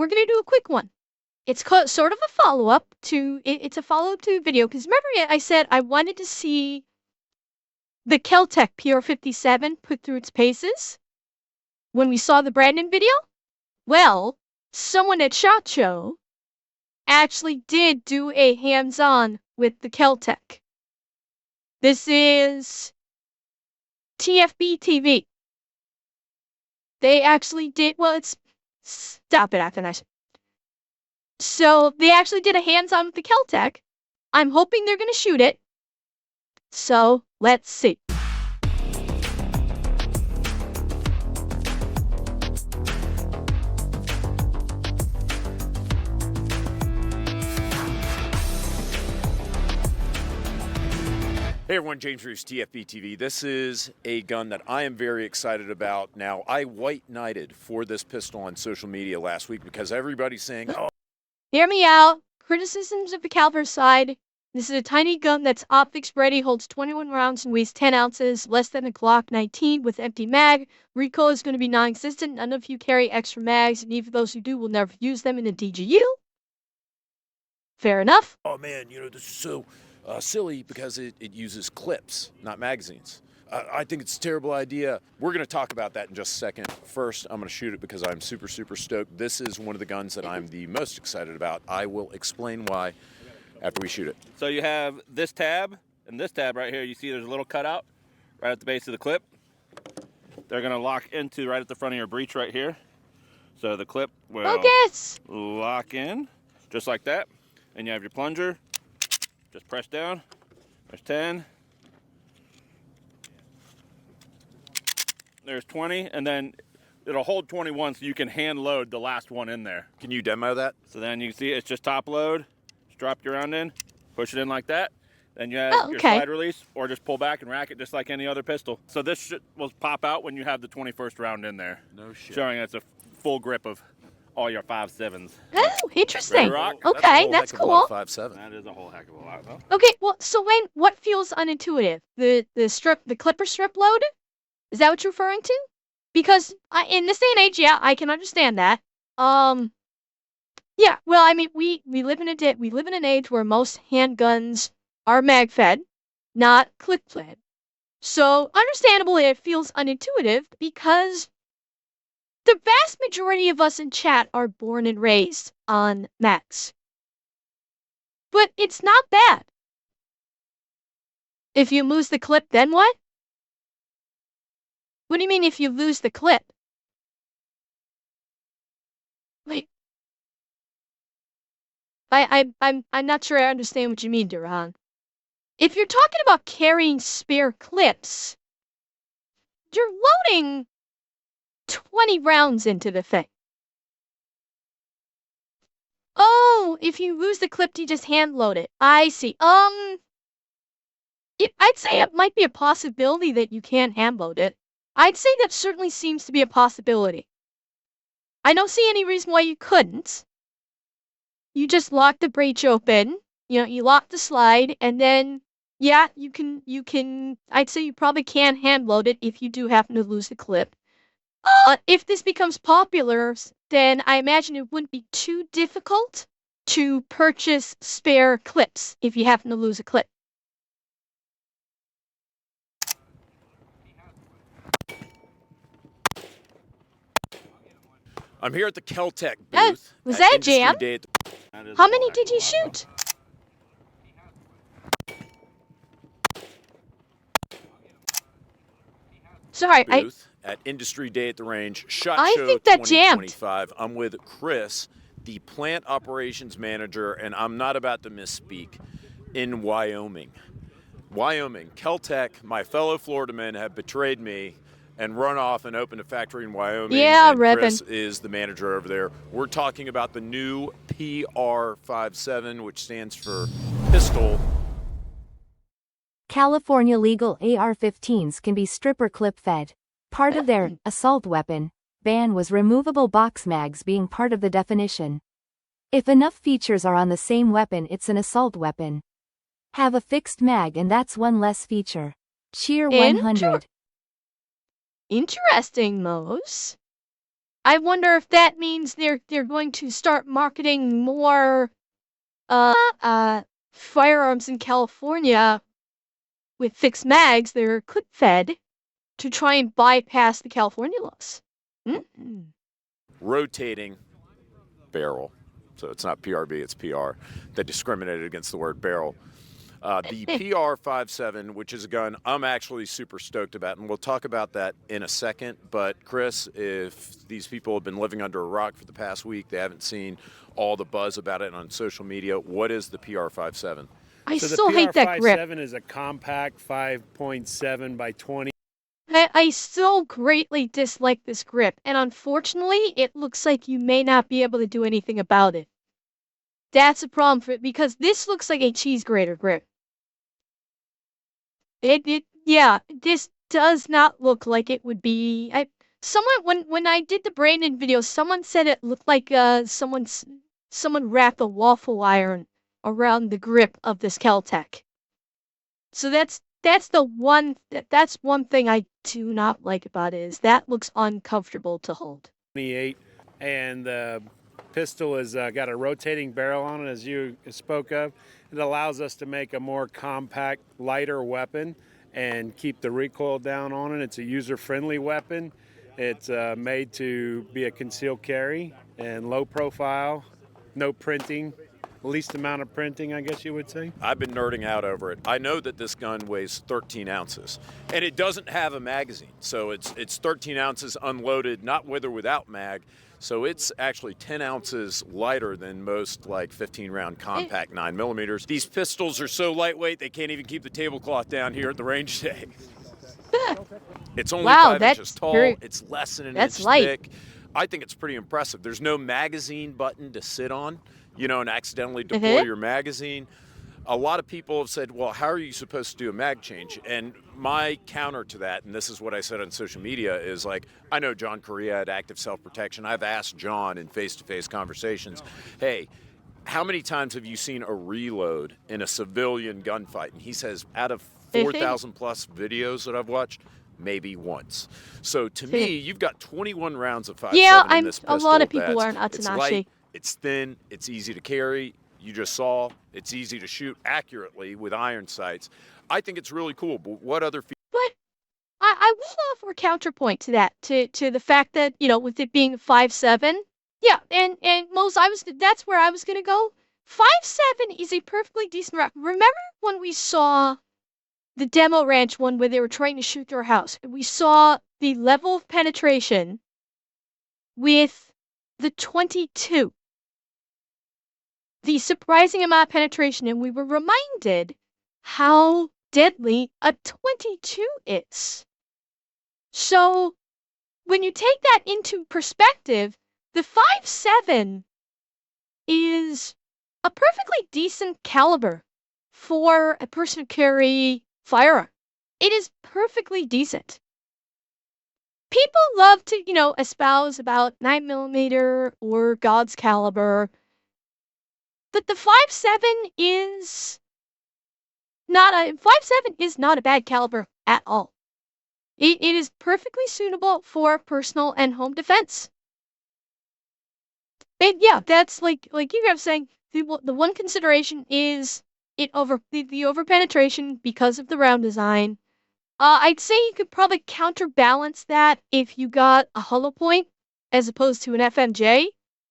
we're gonna do a quick one. It's sort of a follow-up to, it's a follow-up to a video, because remember I said I wanted to see the Kel Tec PR57 put through its paces when we saw the Brandon video? Well, someone at SHOT Show actually did do a hands-on with the Kel Tec. This is TFB TV. They actually did, well, it's, stop it after nice. So they actually did a hands-on with the Kel Tec. I'm hoping they're going to shoot it. So let's see. Hey everyone, James Roos, TFB TV. This is a gun that I am very excited about. Now, I white knighted for this pistol on social media last week because everybody's saying, oh. Hear me out. Criticisms of the caliber side. This is a tiny gun that's optics ready, holds 21 rounds and weighs 10 ounces, less than a Glock 19 with empty mag. Recoil is going to be non-existent. None of you carry extra mags, and even those who do will never use them in a DGU. Fair enough. Oh man, you know, this is so silly because it uses clips, not magazines. I think it's a terrible idea. We're going to talk about that in just a second. First, I'm going to shoot it because I'm super, super stoked. This is one of the guns that I'm the most excited about. I will explain why after we shoot it. So you have this tab, and this tab right here, you see there's a little cutout right at the base of the clip. They're going to lock into right at the front of your breech right here. So the clip will lock in just like that. And you have your plunger. Just press down. There's 10. There's 20, and then it'll hold 21 so you can hand load the last one in there. Can you demo that? So then you see it's just top load. Just drop your round in, push it in like that. Then you have your slide release, or just pull back and rack it just like any other pistol. So this will pop out when you have the 21st round in there. No shit. Showing it's a full grip of all your 5.7s. Oh, interesting. Rock? Okay, that's cool. 5.7. That is a whole heck of a lot, though. Okay, well, so Wayne, what feels unintuitive? The clipper strip load? Is that what you're referring to? Because in this day and age, yeah, I can understand that. Yeah, well, I mean, we live in an age where most handguns are mag fed, not clip fed. So understandably, it feels unintuitive because the vast majority of us in chat are born and raised on mags. But it's not bad. If you lose the clip, then what? What do you mean if you lose the clip? Wait. I'm not sure I understand what you mean, Duran. If you're talking about carrying spare clips, you're loading 20 rounds into the thing. Oh, if you lose the clip, you just hand load it. I see. I'd say it might be a possibility that you can hand load it. I'd say that certainly seems to be a possibility. I don't see any reason why you couldn't. You just lock the breech open, you lock the slide, and then, yeah, you can, I'd say you probably can hand load it if you do happen to lose the clip. If this becomes popular, then I imagine it wouldn't be too difficult to purchase spare clips if you happen to lose a clip. I'm here at the Kel Tec booth. Was that a jam? How many did you shoot? Sorry, booth at Industry Day at the Range, SHOT Show think that 2025. I'm with Chris, the plant operations manager, and I'm not about to misspeak, in Wyoming. Wyoming, Kel Tec, my fellow Florida men have betrayed me and run off and opened a factory in Wyoming. Yeah, and Reppin'. Chris is the manager over there. We're talking about the new PR57, which stands for pistol. California legal AR-15s can be stripper clip fed. Part of their assault weapon ban was removable box mags being part of the definition. If enough features are on the same weapon, it's an assault weapon. Have a fixed mag and that's one less feature. Cheer 100. Interesting, Mose. I wonder if that means they're going to start marketing more firearms in California with fixed mags that are clip fed to try and bypass the California laws. Rotating barrel. So it's not PRB, it's PR. That discriminated against the word barrel. The PR57, which is a gun I'm actually super stoked about, and we'll talk about that in a second. But Chris, if these people have been living under a rock for the past week, they haven't seen all the buzz about it on social media. What is the PR57? I still hate that grip. The PR57 is a compact 5.7 by 20. I still greatly dislike this grip, and unfortunately, it looks like you may not be able to do anything about it. That's a problem for it, because this looks like a cheese grater grip. Yeah, this does not look like it would be. When I did the Brandon video, someone said it looked like someone wrapped a waffle iron around the grip of this Kel Tec. So that's one thing I do not like about it, is that looks uncomfortable to hold. 28, and the pistol has got a rotating barrel on it, as you spoke of. It allows us to make a more compact, lighter weapon and keep the recoil down on it. It's a user-friendly weapon. It's made to be a concealed carry and low profile, no printing, least amount of printing, I guess you would say. I've been nerding out over it. I know that this gun weighs 13 ounces, and it doesn't have a magazine. So it's 13 ounces unloaded, not with or without mag. So it's actually 10 ounces lighter than most like 15-round compact 9mm. These pistols are so lightweight they can't even keep the tablecloth down here at the range today. It's only 5 inches tall. It's less than an inch thick. I think it's pretty impressive. There's no magazine button to sit on, you know, and accidentally deploy your magazine. A lot of people have said, well, how are you supposed to do a mag change? And my counter to that, and this is what I said on social media, is like, I know John Correa at Active Self-Protection. I've asked John in face-to-face conversations, hey, how many times have you seen a reload in a civilian gunfight? And he says, out of 4,000 plus videos that I've watched, maybe once. So to me, you've got 21 rounds of 5.7 in this pistol. A lot of people are not It's light, it's thin, it's easy to carry. You just saw it's easy to shoot accurately with iron sights. I think it's really cool. But what other features? But I will offer a counterpoint to that, to the fact that, you know, with it being 5.7, yeah, and that's where I was gonna go. 5.7 is a perfectly decent round. Remember when we saw the demo ranch one where they were trying to shoot through a house, and we saw the level of penetration with the 22. The surprising amount of penetration, and we were reminded how deadly a 22 is. So when you take that into perspective, the 5.7 is a perfectly decent caliber for a person to carry firearm. It is perfectly decent. People love to, you know, espouse about 9mm or God's caliber. But the 5.7 is not a bad caliber at all. It is perfectly suitable for personal and home defense. And yeah, that's like you guys saying, the one consideration is the over-penetration because of the round design. I'd say you could probably counterbalance that if you got a hollow point as opposed to an FMJ.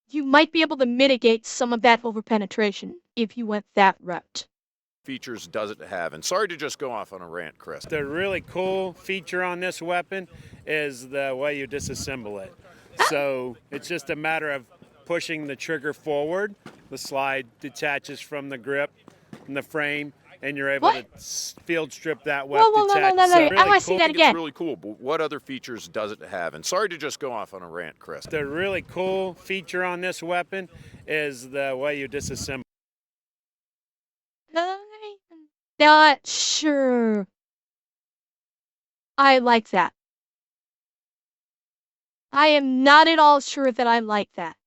You might be able to mitigate some of that over-penetration if you went that route. Features does it have? And sorry to just go off on a rant, Chris. The really cool feature on this weapon is the way you disassemble it. So it's just a matter of pushing the trigger forward. The slide detaches from the grip and the frame, and you're able to field strip that weapon. No. I want to see that again. It's really cool, but what other features does it have? And sorry to just go off on a rant, Chris. The really cool feature on this weapon is the way you disassemble. I'm not sure I like that. I am not at all sure that I like that.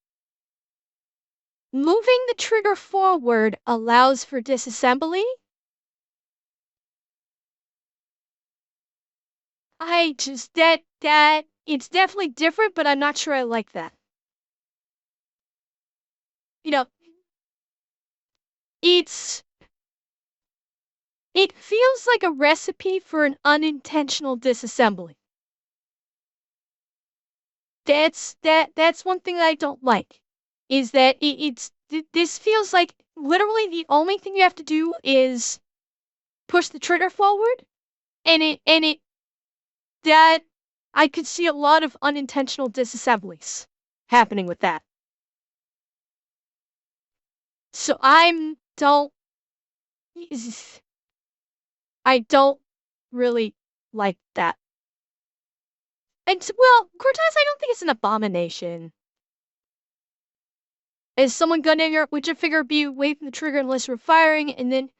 Moving the trigger forward allows for disassembly. I just, that it's definitely different, but I'm not sure I like that. You know, it feels like a recipe for an unintentional disassembly. That's one thing that I don't like, is that this feels like literally the only thing you have to do is push the trigger forward, and that I could see a lot of unintentional disassemblies happening with that. So I don't really like that. And well, Cortez, I don't think it's an abomination. Is someone gunning your would your figure be away from the trigger unless you're firing? And then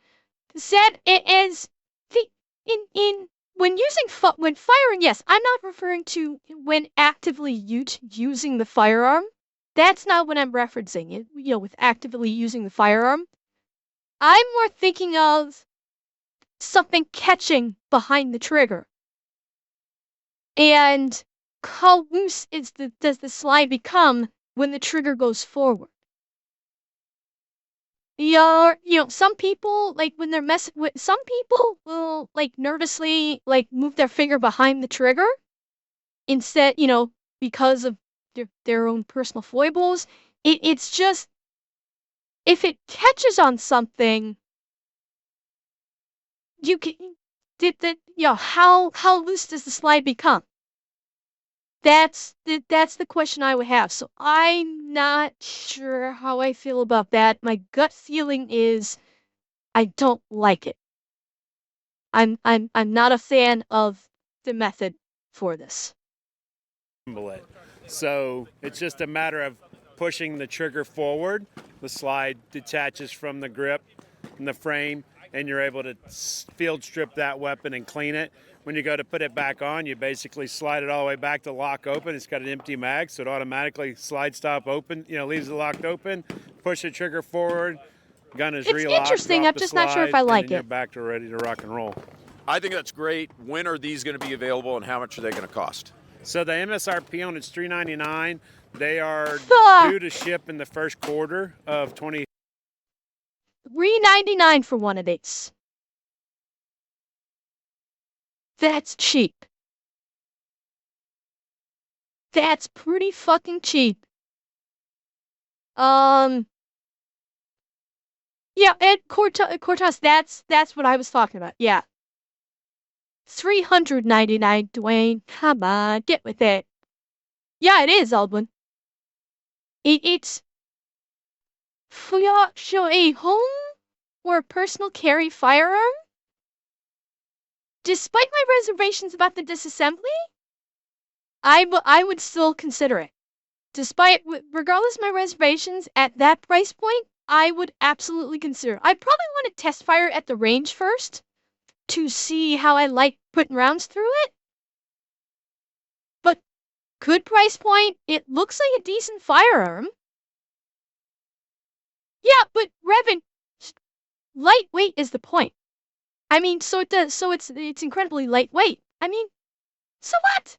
said it is the in when when firing. Yes, I'm not referring to when actively using the firearm. That's not what I'm referencing. With actively using the firearm, I'm more thinking of something catching behind the trigger. And how loose does the slide become when the trigger goes forward? Some people, like, when they're messing with, some people will, like, nervously, like, move their finger behind the trigger instead, because of their own personal foibles. It's just, if it catches on something, you can, how loose does the slide become? That's the question I would have. So I'm not sure how I feel about that. My gut feeling is I don't like it. I'm not a fan of the method for this. So it's just a matter of pushing the trigger forward. The slide detaches from the grip and the frame, and you're able to field strip that weapon and clean it. When you go to put it back on, you basically slide it all the way back to lock open. It's got an empty mag, so it automatically slide stop open, leaves it locked open. Push the trigger forward, gun is relocked. It's interesting. I'm just not sure if I like it. You're back to ready to rock and roll. I think that's great. When are these going to be available, and how much are they going to cost? So the MSRP on it's $399. They are due to ship in the first quarter of $399 for one of these. That's cheap. That's pretty fucking cheap. Yeah, and Cortez, that's what I was talking about. Yeah. $399, Dwayne. Come on, get with it. Yeah, it is, Aldwin. It's for a home or a personal carry firearm. Despite my reservations about the disassembly, I would still consider it. Regardless of my reservations at that price point, I would absolutely consider it. I probably want to test fire at the range first to see how I like putting rounds through it. But good price point, it looks like a decent firearm. Yeah, but Revan, lightweight is the point. I mean, so it's incredibly lightweight. I mean, so what?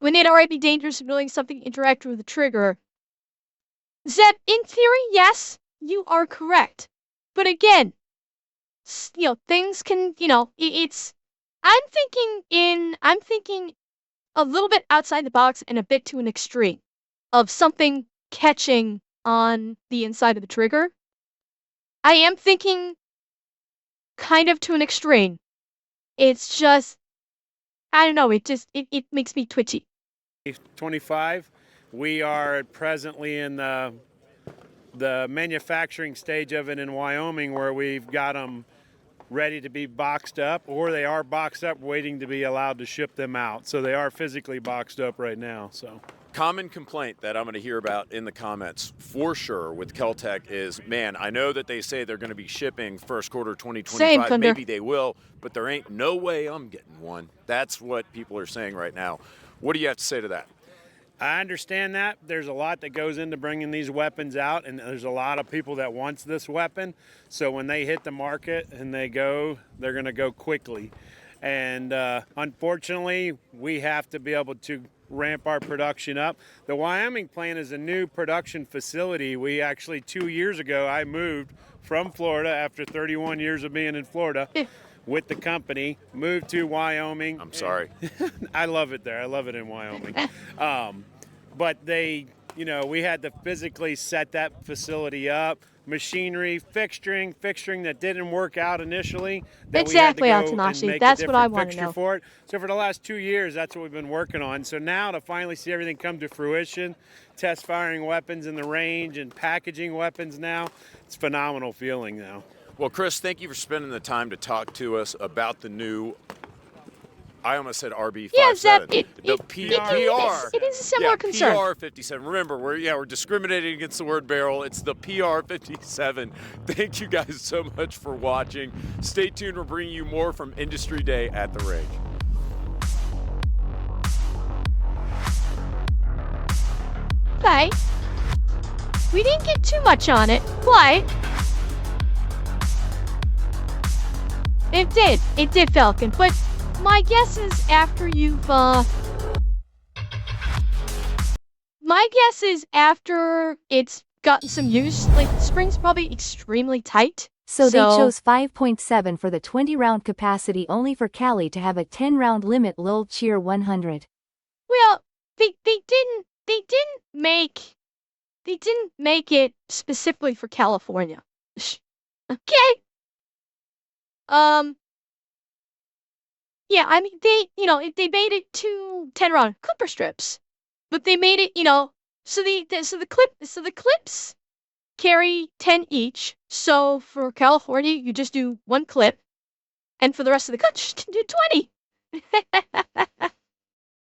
Wouldn't it already be dangerous if doing something interactive with the trigger? Zeb, in theory, yes, you are correct. But again, things can, I'm thinking a little bit outside the box and a bit to an extreme of something catching on the inside of the trigger. I am thinking kind of to an extreme. It's just, I don't know, it makes me twitchy. 25, we are presently in the manufacturing stage of it in Wyoming, where we've got them ready to be boxed up, or they are boxed up waiting to be allowed to ship them out. So they are physically boxed up right now. So common complaint that I'm going to hear about in the comments for sure with Kel Tec is, man, I know that they say they're going to be shipping first quarter 2025. Same, maybe they will, but there ain't no way I'm getting one. That's what people are saying right now. What do you have to say to that? I understand that. There's a lot that goes into bringing these weapons out, and there's a lot of people that wants this weapon. So when they hit the market and they're going to go quickly. And unfortunately, we have to be able to ramp our production up. The Wyoming plant is a new production facility. We actually, 2 years ago, I moved from Florida after 31 years of being in Florida with the company, moved to Wyoming. I'm sorry. I love it there. I love it in Wyoming. But we had to physically set that facility up. Machinery, fixturing that didn't work out initially. Exactly, we had to go and Altanashi. make That's a what I different want to fixture know. for it. So for the last 2 years, that's what we've been working on. So now to finally see everything come to fruition, test firing weapons in the range and packaging weapons now, it's a phenomenal feeling now. Well, Chris, thank you for spending the time to talk to us about the new, I almost said RB57. Yeah, Zep, The it is a similar concern. PR57. Remember, we're discriminating against the word barrel. It's the PR57. Thank you guys so much for watching. Stay tuned. We're bringing you more from Industry Day at the range. Okay. We didn't get too much on it, but it did, Falcon. But my guess is after it's gotten some use, like the spring's probably extremely tight. So they chose 5.7 for the 20-round capacity, only for Cali to have a 10-round limit. Lol cheer 100. Well, they didn't make it specifically for California. Okay. Yeah, I mean they made it to 10-round clipper strips, but they made it so the clips carry 10 each. So for California, you just do one clip, and for the rest of the country, just do 20.